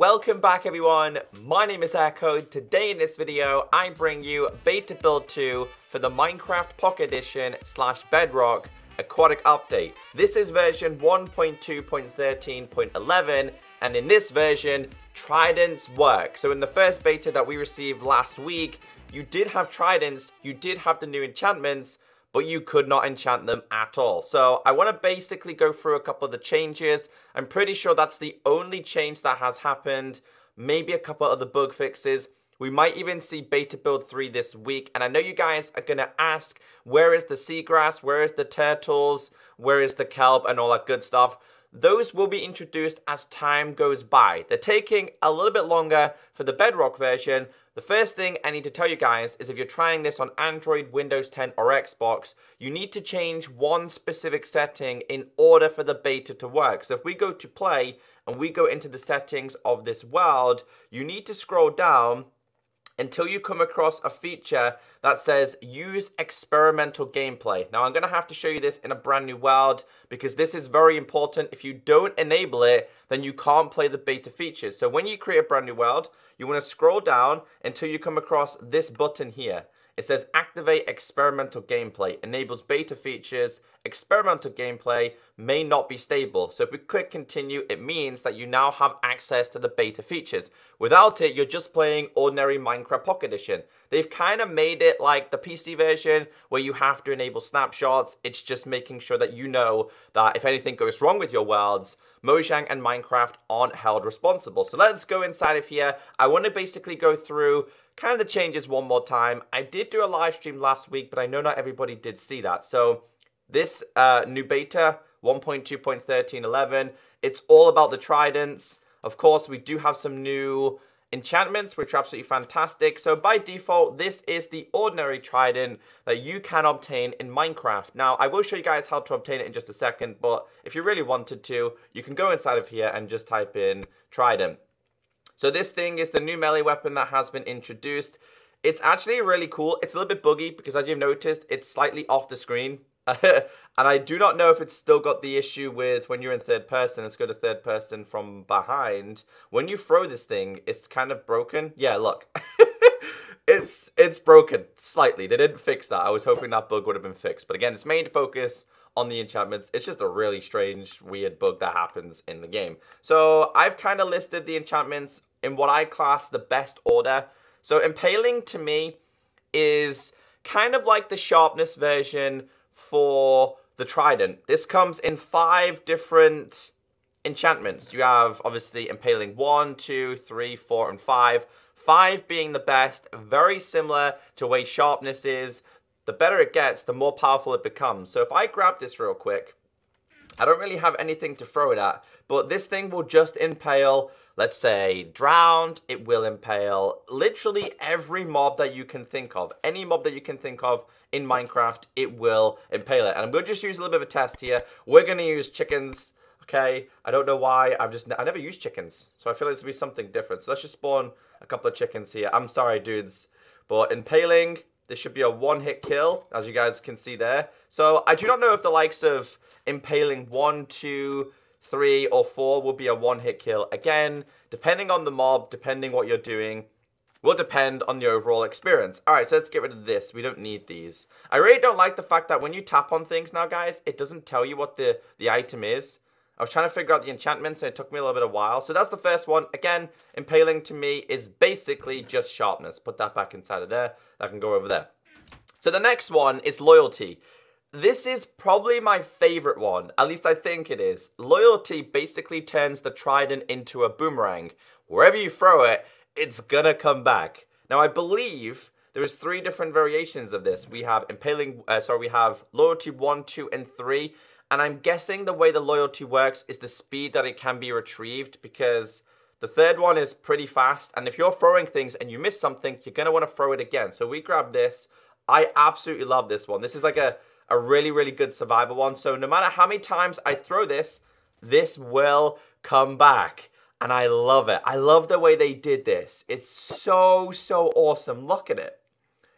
Welcome back everyone, my name is Echo. Today in this video, I bring you beta build 2 for the Minecraft Pocket Edition / Bedrock Aquatic update. This is version 1.2.13.11 and in this version, Tridents work. So in the first beta that we received last week, you did have Tridents, you did have the new enchantments, but you could not enchant them at all. So I want to basically go through a couple of the changes. I'm pretty sure that's the only change that has happened. Maybe a couple of other bug fixes. We might even see beta build 3 this week. And I know you guys are going to ask, where is the seagrass? Where is the turtles? Where is the kelp and all that good stuff? Those will be introduced as time goes by. They're taking a little bit longer for the Bedrock version. The first thing I need to tell you guys is if you're trying this on Android, Windows 10 or Xbox, you need to change one specific setting in order for the beta to work. So if we go to play and we go into the settings of this world, you need to scroll down until you come across a feature that says use experimental gameplay. Now I'm going to have to show you this in a brand new world because this is very important. If you don't enable it, then you can't play the beta features. So when you create a brand new world, you want to scroll down until you come across this button here. It says activate experimental gameplay, enables beta features, experimental gameplay may not be stable. So if we click continue, it means that you now have access to the beta features. Without it, you're just playing ordinary Minecraft Pocket Edition. They've kind of made it like the PC version where you have to enable snapshots. It's just making sure that you know that if anything goes wrong with your worlds, Mojang and Minecraft aren't held responsible. So let's go inside of here. I want to basically go through kind of the changes one more time. I did do a live stream last week, but I know not everybody did see that. So this new beta 1.2.13.11, it's all about the Tridents. Of course, we do have some new enchantments, which are absolutely fantastic. So by default, this is the ordinary Trident that you can obtain in Minecraft. Now, I will show you guys how to obtain it in just a second, but if you really wanted to, you can go inside of here and just type in Trident. So this thing is the new melee weapon that has been introduced. It's actually really cool. It's a little bit buggy because as you've noticed, it's slightly off the screen. And I do not know if it's still got the issue with when you're in third person. Let's go to third person from behind. When you throw this thing, it's kind of broken. Yeah, look. it's broken slightly. They didn't fix that. I was hoping that bug would have been fixed. But again, its main focus on the enchantments. It's just a really strange, weird bug that happens in the game. So I've kind of listed the enchantments in what I class the best order. So impaling to me is kind of like the sharpness version for the Trident. This comes in 5 different enchantments. You have obviously impaling 1, 2, 3, 4, and 5. 5 being the best, very similar to way sharpness is. The better it gets, the more powerful it becomes. So if I grab this real quick, I don't really have anything to throw it at, but this thing will just impale, let's say, drowned, it will impale literally every mob that you can think of. Any mob that you can think of in Minecraft, it will impale it. And we'll just use a little bit of a test here. We're going to use chickens, okay? I don't know why, I never used chickens, so I feel like this will be something different. So let's just spawn a couple of chickens here. I'm sorry, dudes, but impaling, this should be a one-hit kill, as you guys can see there. So I do not know if the likes of impaling 1, 2, 3, or 4 will be a one-hit kill. Again, depending on the mob, depending what you're doing, will depend on the overall experience. Alright, so let's get rid of this. We don't need these. I really don't like the fact that when you tap on things now, guys, it doesn't tell you what the item is. I was trying to figure out the enchantments, and it took me a little bit of a while. So that's the first one. Again, impaling to me is basically just sharpness. Put that back inside of there. That can go over there. So the next one is loyalty. This is probably my favorite one. At least I think it is. Loyalty basically turns the Trident into a boomerang. Wherever you throw it, it's gonna come back. Now I believe there is 3 different variations of this. We have we have loyalty 1, 2, and 3. And I'm guessing the way the loyalty works is the speed that it can be retrieved, because the third one is pretty fast. And if you're throwing things and you miss something, you're going to want to throw it again. So we grab this. I absolutely love this one. This is like a really, really good survival one. So no matter how many times I throw this, this will come back. And I love it. I love the way they did this. It's so, so awesome. Look at it.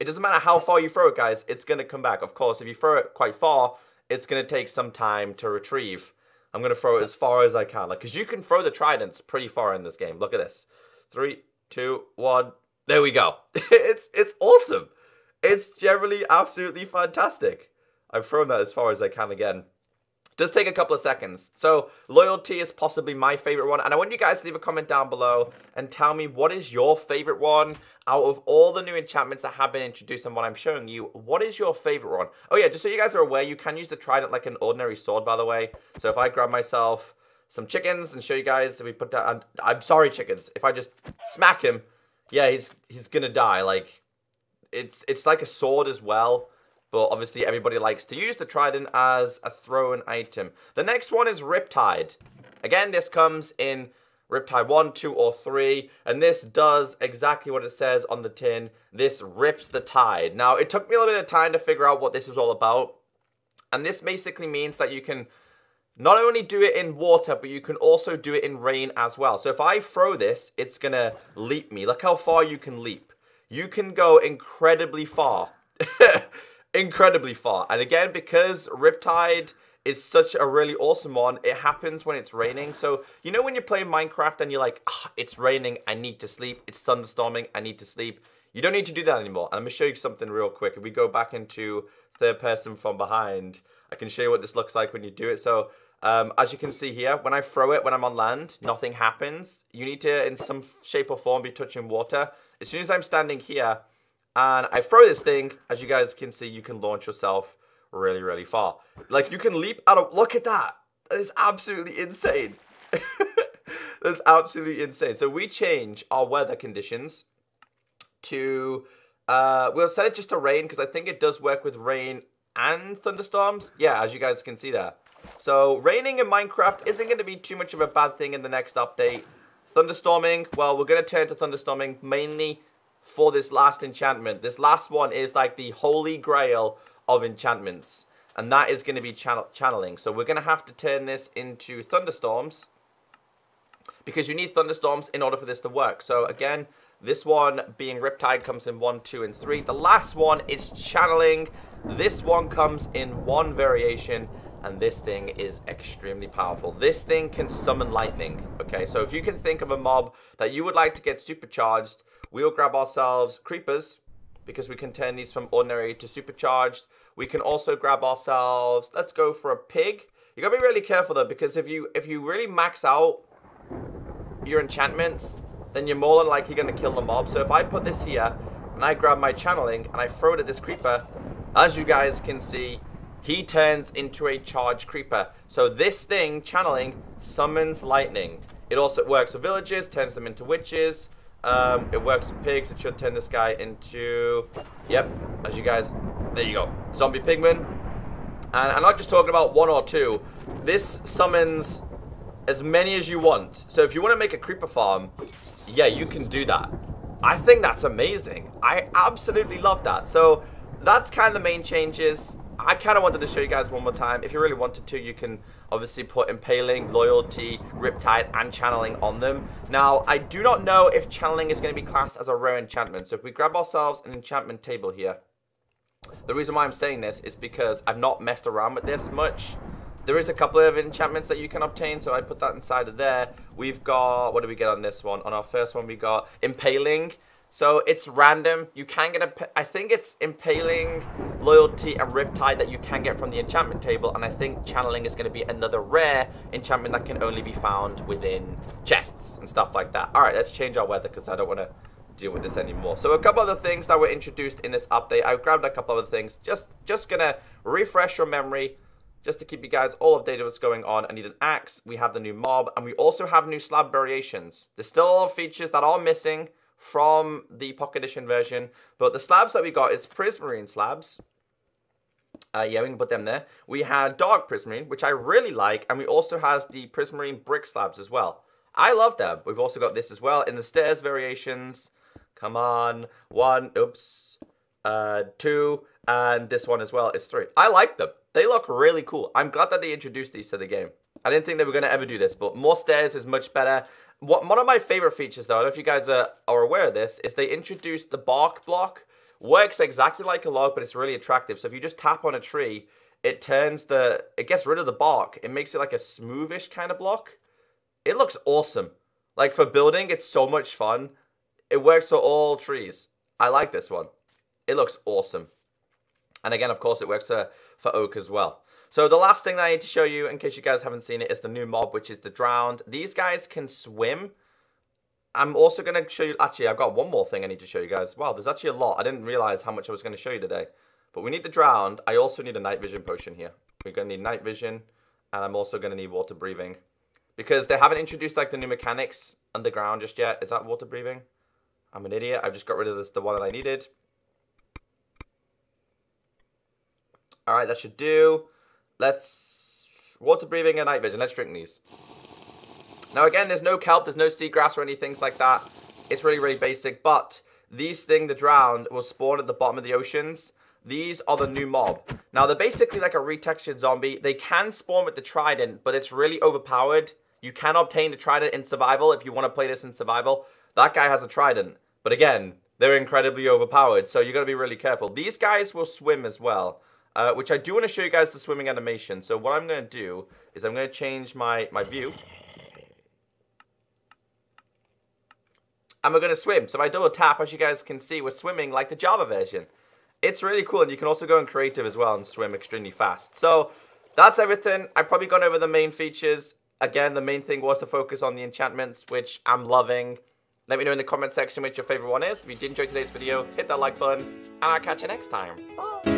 It doesn't matter how far you throw it, guys. It's going to come back. Of course, if you throw it quite far, it's going to take some time to retrieve. I'm going to throw it as far as I can. Like, because you can throw the Tridents pretty far in this game. Look at this. 3, 2, 1. There we go. It's awesome. It's generally absolutely fantastic. I've thrown that as far as I can again. Does take a couple of seconds. So, loyalty is possibly my favorite one. And I want you guys to leave a comment down below and tell me what is your favorite one out of all the new enchantments that have been introduced and what I'm showing you. What is your favorite one? Oh yeah, just so you guys are aware, you can use the Trident like an ordinary sword, by the way. So if I grab myself some chickens and show you guys, if we put that, I'm sorry chickens, if I just smack him, yeah, he's gonna die. Like, it's like a sword as well. But obviously, everybody likes to use the Trident as a thrown item. The next one is Riptide. Again, this comes in Riptide 1, 2, or 3. And this does exactly what it says on the tin. This rips the tide. Now, it took me a little bit of time to figure out what this is all about. And this basically means that you can not only do it in water, but you can also do it in rain as well. So if I throw this, it's going to leap me. Look how far you can leap. You can go incredibly far. Incredibly far. And again, because Riptide is such a really awesome one, it happens when it's raining. So, you know when you're playing Minecraft and you're like, it's raining, I need to sleep. It's thunderstorming, I need to sleep. You don't need to do that anymore. And I'm going to show you something real quick. If we go back into third person from behind, I can show you what this looks like when you do it. So, as you can see here, when I throw it, when I'm on land, nothing happens. You need to, in some shape or form, be touching water. As soon as I'm standing here, and I throw this thing, as you guys can see, you can launch yourself really, really far. Like, you can leap out of... Look at that. That is absolutely insane. That's absolutely insane. So we change our weather conditions to... we'll set it just to rain, because I think it does work with rain and thunderstorms. Yeah, as you guys can see there. So raining in Minecraft isn't going to be too much of a bad thing in the next update. Thunderstorming, well, we're going to turn to thunderstorming mainly for this last enchantment. This last one is like the holy grail of enchantments, and that is going to be channeling. So we're going to have to turn this into thunderstorms, because you need thunderstorms in order for this to work. So again, this one being Riptide comes in 1, 2, and 3. The last one is channeling. This one comes in 1 variation, and this thing is extremely powerful. This thing can summon lightning. Okay, so if you can think of a mob that you would like to get supercharged, we'll grab ourselves creepers, because we can turn these from ordinary to supercharged. We can also grab ourselves, let's go for a pig. You gotta be really careful though, because if you really max out your enchantments, then you're more than likely gonna kill the mob. So if I put this here, and I grab my channeling, and I throw it at this creeper, as you guys can see, he turns into a charged creeper. So this thing, channeling, summons lightning. It also works with villagers, turns them into witches. It works with pigs. It should turn this guy into, yep, as you guys, there you go, zombie pigman. And I'm not just talking about 1 or 2. This summons as many as you want. So if you want to make a creeper farm, yeah, you can do that. I think that's amazing. I absolutely love that. So that's kind of the main changes. I kind of wanted to show you guys one more time. If you really wanted to, you can obviously put Impaling, Loyalty, Riptide, and Channeling on them. Now, I do not know if Channeling is going to be classed as a rare enchantment. So if we grab ourselves an enchantment table here, the reason why I'm saying this is because I've not messed around with this much. There is a couple of enchantments that you can obtain, so I put that inside of there. We've got, what do we get on this one? On our first one, we got Impaling. So it's random. You can get I think it's Impaling, Loyalty, and Riptide that you can get from the enchantment table. And I think Channeling is going to be another rare enchantment that can only be found within chests and stuff like that. All right, let's change our weather because I don't want to deal with this anymore. So a couple other things that were introduced in this update. I grabbed a couple other things. Just going to refresh your memory just to keep you guys all updated what's going on. I need an axe. We have the new mob. And we also have new slab variations. There's still a lot of features that are missing from the Pocket Edition version, but the slabs that we got is Prismarine slabs. Yeah, we can put them there. We had Dark Prismarine, which I really like, and we also have the Prismarine brick slabs as well. I love them. We've also got this as well in the stairs variations. Come on, 1, oops, 2, and this one as well is 3. I like them. They look really cool. I'm glad that they introduced these to the game. I didn't think they were going to ever do this, but more stairs is much better. One of my favorite features, though, I don't know if you guys are aware of this, is they introduced the bark block. Works exactly like a log, but it's really attractive. So if you just tap on a tree, it gets rid of the bark. It makes it like a smoothish kind of block. It looks awesome. Like for building, it's so much fun. It works for all trees. I like this one. It looks awesome. And again, of course, it works for oak as well. So the last thing that I need to show you, in case you guys haven't seen it, is the new mob, which is the drowned. These guys can swim. I'm also going to show you, actually, I've got one more thing I need to show you guys. Wow, there's actually a lot. I didn't realize how much I was going to show you today. But we need the drowned. I also need a night vision potion here. We're going to need night vision, and I'm also going to need water breathing. Because they haven't introduced like the new mechanics underground just yet. Is that water breathing? I'm an idiot. I've just got rid of the one that I needed. Alright, that should do. Water breathing and night vision. Let's drink these. Now again, there's no kelp, there's no seagrass or anything like that. It's really, really basic. But these things, the drowned, will spawn at the bottom of the oceans. These are the new mob. Now they're basically like a retextured zombie. They can spawn with the Trident, but it's really overpowered. You can obtain the Trident in survival if you want to play this in survival. That guy has a Trident. But again, they're incredibly overpowered, so you got to be really careful. These guys will swim as well. Which I do want to show you guys the swimming animation. So what I'm going to do is I'm going to change my view. And we're going to swim. So if I double tap, as you guys can see, we're swimming like the Java version. It's really cool, and you can also go in creative as well and swim extremely fast. So that's everything. I've probably gone over the main features. Again, the main thing was to focus on the enchantments, which I'm loving. Let me know in the comment section which your favorite one is. If you did enjoy today's video, hit that like button, and I'll catch you next time. Bye.